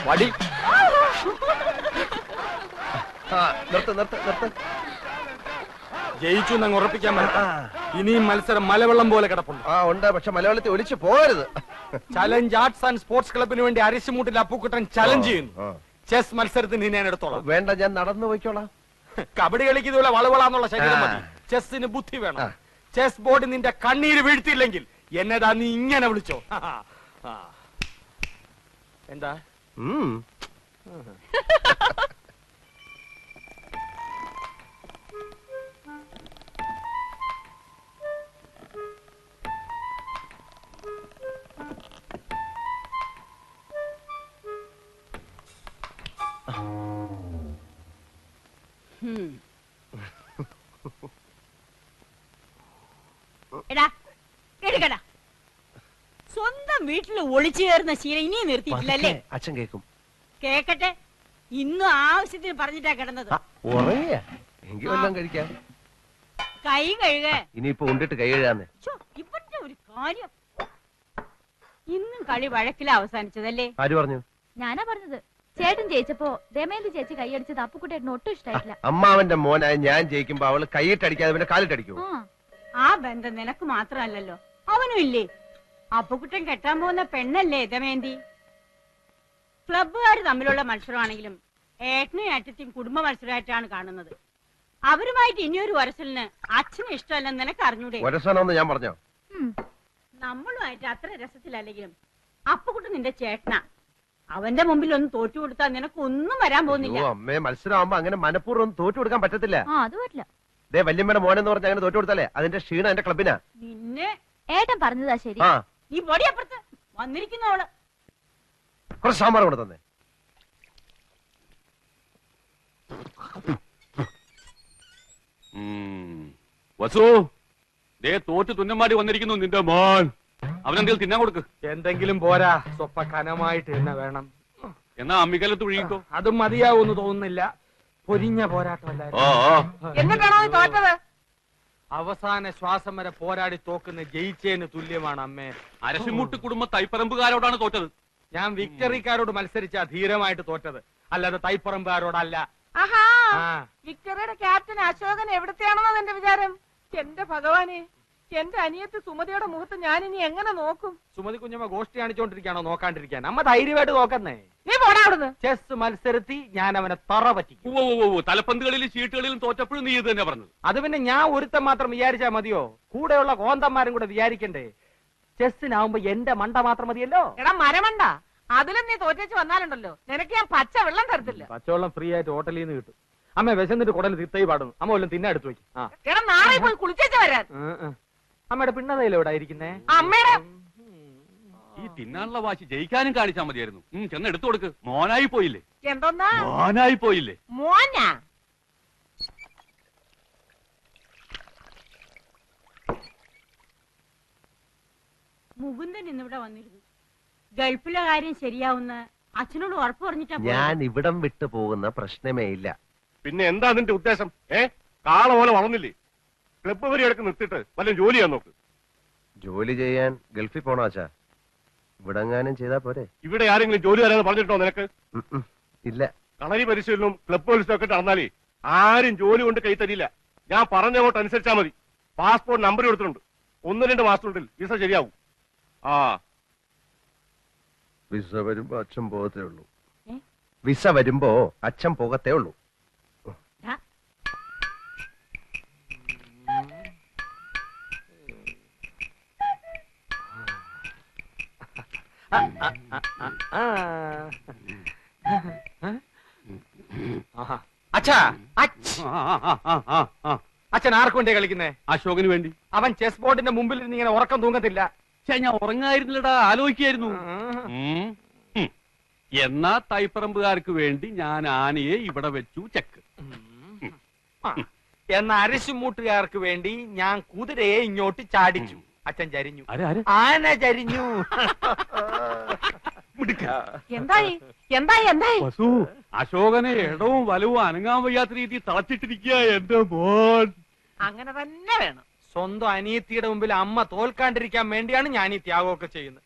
വടി ജയിച്ചു എന്നങ്ങ് ഉറപ്പിക്കാൻ പറ്റാ. ഇനിയും മത്സരം മലവെള്ളം പോലെ കിടപ്പുണ്ട്. ഉണ്ട്, പക്ഷെ മലയാളത്തിൽ ഒലിച്ചു പോകരുത്. ചലഞ്ച് ആർട്സ് ആൻഡ് സ്പോർട്സ് ക്ലബിന് വേണ്ടി അരിശുമൂട്ടിൽ അപ്പുക്കുട്ടൻ ചലഞ്ച് ചെയ്യുന്നു. ചെസ് മത്സരത്തിന് ഞാൻ എടുത്തോളാം. വേണ്ട, ഞാൻ നടന്നു പോയിക്കോളാം. കബഡി കളിക്കുന്നതുപോലെ വളവളാന്നുള്ള ശരീരം മതി. ചെസ്സിന് ബുദ്ധി വേണം. ചെസ് ബോർഡ് നിന്റെ കണ്ണീര് വീഴ്ത്തിയില്ലെങ്കിൽ എന്നതാ നീ ഇങ്ങനെ വിളിച്ചോ. എന്താ സ്വന്തം വീട്ടിൽ ഒളിച്ചു കയറുന്ന ശീലം ഇനിയും നിർത്തിയിട്ടില്ലല്ലേ? അച്ഛൻ കേക്കും. കേക്കട്ടെ. ഇന്നും ആവശ്യത്തിന് പറഞ്ഞിട്ടാ കിടന്നത്. എങ്കിലും കഴിക്കാം. കൈ കഴുക. ഇനിയിപ്പോ ഉണ്ടിട്ട് കൈ കഴുകാന്ന്. ഇവന്റെ ഒരു കാര്യം. ഇന്നും കളി വഴക്കില അവസാനിച്ചതല്ലേ? ആര് പറഞ്ഞു? ഞാനാ പറഞ്ഞത്. ചേട്ടൻ ജയിച്ചപ്പോ ദമയന്തി ചേച്ചി കൈയടിച്ചത് അപ്പുക്കുട്ടേട്ടന് ഒട്ടും ഇഷ്ടായിട്ടില്ല. അമ്മാവന്റെ മോനായ ഞാൻ ജയിക്കുമ്പോ അവള് കൈയിട്ടടിക്കാതെ പിന്നെ കാലിട്ടടിക്കൂ. ആ ബന്ധം നിനക്ക് മാത്രമല്ലല്ലോ, അവനും ഇല്ലേ? അപ്പുക്കുട്ടൻ കെട്ടാൻ പോകുന്ന പെണ്ണല്ലേ ദമയന്തി? ക്ലബ്ബുകാര് തമ്മിലുള്ള മത്സരമാണെങ്കിലും ഏട്ടനും ഏട്ടത്തെയും കുടുംബ മത്സരമായിട്ടാണ് കാണുന്നത്. അവരുമായിട്ട് ഇനിയൊരു വരസലിന് അച്ഛന് ഇഷ്ടമല്ലെന്ന് നിനക്ക് അറിഞ്ഞൂടെ? വരസനെന്ന് ഞാൻ പറഞ്ഞോ? നമ്മളുമായിട്ട് അത്ര രസത്തിലല്ലെങ്കിലും അപ്പുക്കുട്ടൻ നിന്റെ ചേട്ടനാ. അവന്റെ മുമ്പിൽ ഒന്ന് തോറ്റു കൊടുത്താൽ നിനക്കൊന്നും വരാൻ പോകുന്നില്ല. അമ്മേ, മത്സരമാകുമ്പോ അങ്ങനെ മനഃപൂർവ്വം തോറ്റു കൊടുക്കാൻ പറ്റത്തില്ല. അത് പറ്റില്ല. ദേ വല്യമ്മയുടെ മോനെന്ന് പറഞ്ഞ അങ്ങനെ തോറ്റു കൊടുത്താലേ അതിന്റെ ക്ഷീണം എന്റെ ക്ലബിനാ. നിന്നെ ഏട്ടൻ പറഞ്ഞതാ ശരി. ഈ പൊടിയപ്പുറത്ത് വന്നിരിക്കുന്നവള് കുറച്ച് സാമ്പാർ കൊണ്ട് തന്നെ. വസു, ദേ തോറ്റ് തുന്നമാടി വന്നിരിക്കുന്നു നിന്റെ മോൻ. അവനെന്തെങ്കിലും തിന്നാൻ കൊടുക്ക്. എന്തെങ്കിലും പോരാ, സ്വപ്പ കനമായിട്ട് തന്നെ വേണം. എന്നാ അമ്മിക്കലത്ത് ഒഴുകിക്കോ. അതും മതിയാവൂന്ന് തോന്നുന്നില്ല. പൊരിഞ്ഞ പോരാട്ടമല്ലായിരുന്നു. എന്നിട്ടാണോ തോറ്റത്? അവസാന ശ്വാസം വരെ പോരാടി തോക്കുന്ന ജയിച്ചേന് തുല്യമാണ് അമ്മേ. അരശിമുട്ട് കുടുംബ തൈപ്പറമ്പുകാരോടാണ് തോറ്റത്. ഞാൻ വിക്ടറിക്കാരോട് മത്സരിച്ചാ ധീരമായിട്ട് തോറ്റത്, അല്ലാതെ തൈപ്പറമ്പുകാരോടല്ല. വിക്ടറിയുടെ ക്യാപ്റ്റൻ അശോകൻ എവിടത്തെയാണെന്നോ എന്റെ വിചാരം. എന്റെ ഭഗവാനെ, എന്റെ അനിയത്ത് സുമതിയുടെ മുഖത്ത് ഞാൻ ഇനി എങ്ങനെ നോക്കും? സുമതി കുഞ്ഞമ്മ ഗോഷ്ടി കാണിച്ചോണ്ടിരിക്കാണോ നോക്കാണ്ടിരിക്കാൻ? അമ്മ ധൈര്യമായിട്ട് നോക്കുന്നേ. നീ പോടാ അവിടുന്ന്. ചെസ് മത്സരത്തി ഞാൻ അവനെ തറ പറ്റിക്കും. തലപ്പന്തുകളിലും ചീട്ടുകളിലും തോറ്റപ്പോഴും നീ ഇത് തന്നെ പറഞ്ഞത്. അത് പിന്നെ ഞാൻ ഒരുത്തം മാത്രം വിചാരിച്ചാ മതിയോ? കൂടെയുള്ള കോന്തന്മാരും കൂടെ വിചാരിക്കണ്ടേ? ചെസ്സിനാവുമ്പോ എന്റെ മണ്ട മാത്രം മതിയല്ലോ. എടാ മരമണ്ട, അതിലും നീ തോറ്റേച്ച് വന്നാലുണ്ടല്ലോ നിനക്ക് ഞാൻ പച്ച വെള്ളം തരത്തില്ല. പച്ചവെള്ളം ഫ്രീ ആയിട്ട് ഹോട്ടലിൽ നിന്ന് കിട്ടും. അമ്മ വിശന്നിട്ട് കുടൽ തിത്തൈ പാടുന്നു. അമ്മ വല്ലതും തിന്നെ എടുത്തു വെക്കും. എടാ നാളെ പോയി കുളിച്ചേച്ച് വരാൻ. അമ്മയുടെ പിണ്ണതയില എവിടെ ഇരിക്കുന്നേ? അമ്മയുടെ ഈ തിന്നാനുള്ള വാശി ജയിക്കാനും കാണിച്ചാൽ മതിയായിരുന്നു. ചെന്ന് എടുത്തു കൊടുക്ക്. മോനായി പോയില്ലേ? എന്തോന്നാ മോനായി പോയില്ലേ? മോനാ? മുകുന്ദൻ ഇന്നിവിടെ വന്നിരുന്നു. ഗൾഫിലെ കാര്യം ശരിയാവുന്ന അച്ഛനോട് ഉറപ്പ് പറഞ്ഞിട്ടാ. ഞാൻ ഇവിടം വിട്ടു പോകുന്ന പ്രശ്നമേ ഇല്ല. പിന്നെ എന്താ നിന്റെ ഉദ്ദേശം? കാള പോലെ വളർന്നില്ലേ? ക്ലബ്ബ് വരെ എടുക്ക് നിർത്തിട്ട് വല്ല ജോലി ചെയ്യാൻ നോക്ക്. ജോലി ചെയ്യാൻ ഗൾഫിൽ പോണോ അച്ഛാ? ഇവിടെങ്ങാനും ചെയ്താ പോരെ? ഇവിടെ ആരെങ്കിലും ജോലി തരാന്ന് പറഞ്ഞിട്ടോ നിനക്ക്? ഇല്ല. കളരി പരിശീലനവും ക്ലബ്ബ് പോലീസും ഒക്കെ നടന്നാലേ ആരും ജോലി കൊണ്ട് കൈ തരില്ല. ഞാൻ പറഞ്ഞങ്ങോട്ട് അനുസരിച്ചാ മതി. പാസ്പോർട്ട് നമ്പർ കൊടുത്തിട്ടുണ്ട്. 1-2 മാസത്തിനുള്ളിൽ വിസ ശരിയാവും. വിസ വരുമ്പോ അച്ഛൻ പോകത്തേ ഉള്ളൂ. വിസ വരുമ്പോ അച്ഛൻ പോകത്തേ ഉള്ളൂ. അച്ഛാ, അച്ഛൻ ആർക്കു വേണ്ടി കളിക്കുന്നേ? അശോകന് വേണ്ടി. അവൻ ചെസ് ബോർഡിന്റെ മുമ്പിൽ നിന്ന് ഇങ്ങനെ ഉറക്കം തൂങ്ങത്തില്ല. ഞാൻ ഉറങ്ങായിരുന്നില്ലടാ, ആലോചിക്കായിരുന്നു. എന്നാ തൈപ്പറമ്പുകാർക്ക് വേണ്ടി ഞാൻ ആനയെ ഇവിടെ വെച്ചു ചെക്ക്. എന്ന അരിശുമൂട്ടുകാർക്ക് വേണ്ടി ഞാൻ കുതിരയെ ഇങ്ങോട്ട് ചാടിച്ചു. അച്ഛൻ ചരിഞ്ഞു, ആന ചരിഞ്ഞു. എന്തായി എന്തായി എന്തായി? വസു, അശോകനെ ഇടവും വലവും അനങ്ങാൻ വയ്യാത്ത രീതി തളച്ചിട്ടിരിക്കുക എന്റെ മോൻ. അങ്ങനെ തന്നെ വേണം. സ്വന്തം അനിയത്തിയുടെ മുമ്പിൽ അമ്മ തോൽക്കാണ്ടിരിക്കാൻ വേണ്ടിയാണ് ഞാൻ ഈ ത്യാഗമൊക്കെ ചെയ്യുന്നത്.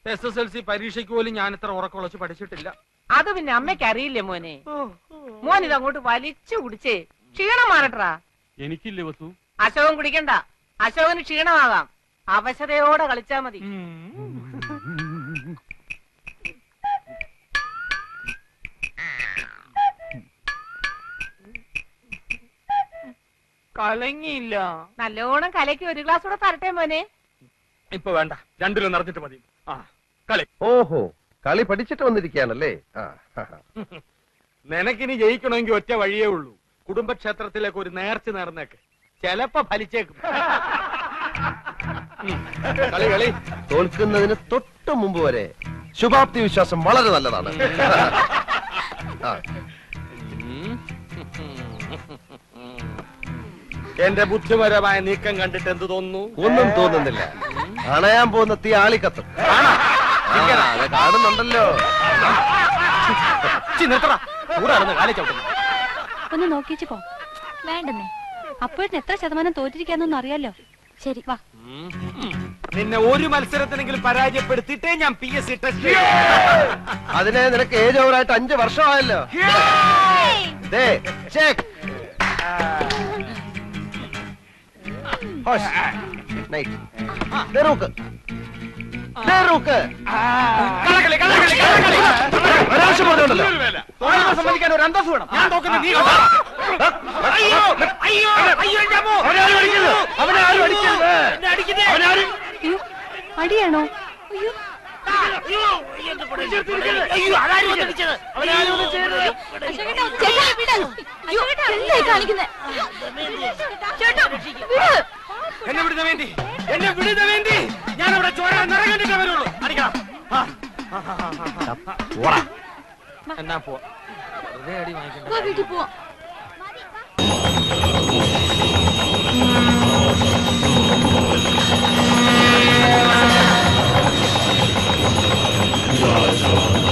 SSLC പരീക്ഷയ്ക്ക് പോലും ഞാൻ ഇത്ര ഉറക്കുളച്ച് പഠിച്ചിട്ടില്ല. അത് പിന്നെ അമ്മയ്ക്ക് അറിയില്ലേ മോനെ? മോൻ ഇതങ്ങോട്ട് വലിച്ചു കുടിച്ചേ ക്ഷീണം മാറട്ടാ. എനിക്കില്ലേ വസു? അശോകൻ കുടിക്കണ്ട, അശോകന് ക്ഷീണമാകാം. അവശതയോടെ കളിച്ചാ മതി. കലങ്ങിയില്ല. നല്ലോണം കലക്കി ഒരു ഗ്ലാസ് കൂടെ തരട്ടെ മോനെ. ഇപ്പൊ വേണ്ട, രണ്ടിലും നിറഞ്ഞിട്ട് മതി. ആ കളി. ഓഹോ, കളി പഠിച്ചിട്ട് വന്നിരിക്കുകയാണല്ലേ. നിനക്കിനി ജയിക്കണമെങ്കിൽ ഒറ്റ വഴിയേ ഉള്ളൂ. കുടുംബക്ഷേത്രത്തിലേക്ക് ഒരു നേർച്ച നേർന്നേക്ക്, ചെലപ്പോ ഫലിച്ചേക്കും. കളി കളി. തോൽക്കുന്നതിന് തൊട്ട് മുമ്പ് വരെ ശുഭാപ്തി വിശ്വാസം വളരെ നല്ലതാണ്. എന്റെ ബുദ്ധിപരമായ നീക്കം കണ്ടിട്ട് എന്ത് തോന്നുന്നു? ഒന്നും തോന്നുന്നില്ല. അണയാൻ പോകുന്ന തീ ആളിക്കത്തും. അത് കാണുന്നുണ്ടല്ലോ. ഒന്ന് നോക്കിച്ചു പോ. വേണ്ടെന്നേ, അപ്പോഴത്തെ എത്ര ശതമാനം തോറ്റിരിക്കാന്നൊന്നും അറിയാലോ. ശരി വാ. നിന്നെ ഒരു മത്സരത്തിനെങ്കിലും പരാജയപ്പെടുത്തിയിട്ടേ ഞാൻ PSC ടെസ്റ്റ്. അതിനെ നിനക്ക് ഏജ് ഓവറായിട്ട് 5 വർഷമായല്ലോ. ദേ, ചെക്ക്. നൈറ്റ്. ദേ റൂക്ക്. ദേ റൂക്ക്. കളകളി കളകളി കളകളി. ഒരാവശ്യം പറഞ്ഞോണ്ടല്ലോ. തോൽവി സമ്മതിക്കാൻ ഒരു അന്തസ്സ് വേണം. ഞാൻ തോക്കുന്നത് നീ കണ്ടോ? അയ്യോ അയ്യോ അയ്യോ ജാമോ. അവനെ ആരും അടിക്കരുത്. അവനെ ആരും അടിക്കരുത്. എന്നെ അടിക്കുന്നേ. അവനാരും അയ്യോ, അടിയാണോ? അയ്യോ, അയ്യോ ആരാരും അടിച്ചത്? അവനാരും ഒന്നും ചെയ്യരുത്. ചേട്ടാ, വിട്. അയ്യോ, എന്തായി കാണിക്കുന്നെ? ചേട്ടാ, വിട്. എന്നെ വിടുന്ന വേണ്ടി, എന്നെ വിടുന്ന വേണ്ടി ഞാൻ അവിടെ ചോര നിറകണ്ടിട്ടേ വരുള്ളൂ. അടിക്കണം. എന്നാ പോ. വെറുതെ അടി വാങ്ങിക്കണ്ട. വാ, വീട്ടിൽ പോവാം. Raja